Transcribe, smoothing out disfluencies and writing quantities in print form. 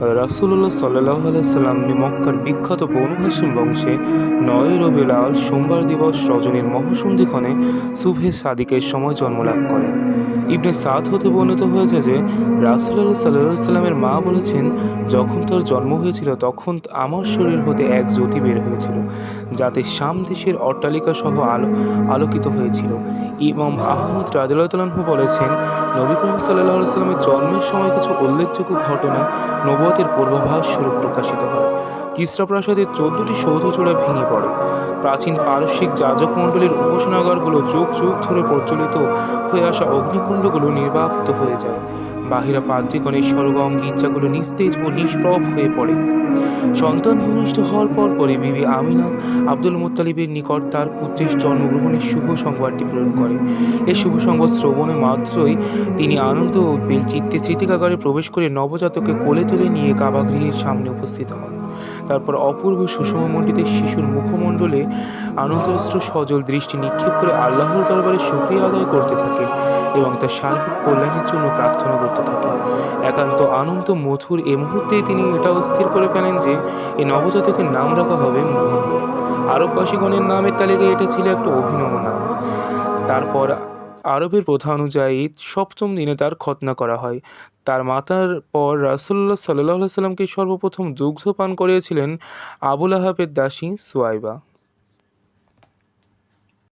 রাসূলুল্লাহ সাল্লাল্লাহু আলাইহি সাল্লাম মক্কার বিখ্যাত বনু হাশিম বংশে ৯ রবিউল আউয়াল সোমবার দিবস রজনীর মহাসন্ধিক্ষণে সুবহে সাদিকের সময় জন্মলাভ করেন। ইবনে সাদ হতে বর্ণিত হয়েছে যে রাসূলুল্লাহ সাল্লাল্লাহু আলাইহি সাল্লামের মা বলেছেন, যখন তার জন্ম হয়েছিল তখন আমার শরীর হতে এক জ্যোতি বের হয়েছিল, যাতে শাম দেশের অট্টালিকা সহ আলোকিত হয়েছিল। ইমাম আহমদ রাদিয়াল্লাহু তাআলা আনহু বলেছেন, নবী করিম সাল্লাল্লাহু আলাইহি সাল্লামের জন্মের সময় কিছু উল্লেখযোগ্য ঘটনা নবুয়তের পূর্বাভাস স্বরূপ প্রকাশিত হয়। কিসরা প্রাসাদের ১৪টি সৌধচূড়া ভেঙে পড়ে। প্রাচীন পারস্যিক যাজক মণ্ডলীর উপাসনাগারগুলো যুগ যুগ ধরে প্রচলিত হয়ে আসা অগ্নিকুণ্ডগুলো নির্বাপিত হয়ে যায়। বাহিরা পাদ্রীগণের সরগম গির্জাগুলো নিস্তেজ ও নিষ্প্রভ হয়ে পড়ে। সন্তান ভূমিষ্ঠ হওয়ার পরপরই বিবি আমিনা আব্দুল মুত্তালিবের নিকট তার পুত্রের জন্মগ্রহণের শুভ সংবাদটি প্রেরণ করে। এই শুভ সংবাদ শ্রবণে মাত্রই তিনি আনন্দ ও উদ্বেল চিত্তে স্মৃতিকাগারে প্রবেশ করে নবজাতককে কোলে তুলে নিয়ে কাবাগৃহের সামনে উপস্থিত হন। তারপর অপূর্ব সুষমমণ্ডিত শিশুর মুখমণ্ডলে আনন্দশ্রু সজল দৃষ্টি নিক্ষেপ করে আল্লাহর দরবারে শুকরিয়া আদায় করতে থাকেন এবং তার সার্বিক কল্যাণের জন্য প্রার্থনা করতে থাকেন। একান্ত আনন্দ মধুর এ মুহূর্তেই তিনি এটাও স্থির করে ফেলেন যে এই নবজাতকের নাম রাখা হবে মুহাম্মদ। আরববাসীগণের নামের তালিকায় এটা ছিল একটা অভিনব নাম। তারপর আরবের প্রথা অনুযায়ী ৭ম দিনে তার খতনা করা হয়। তার মাতার পর রাসূলুল্লাহ সাল্লাল্লাহু আলাইহি সাল্লামকে সর্বপ্রথম দুগ্ধ পান করিয়েছিলেন আবু লাহাবের দাসী সুয়াইবা।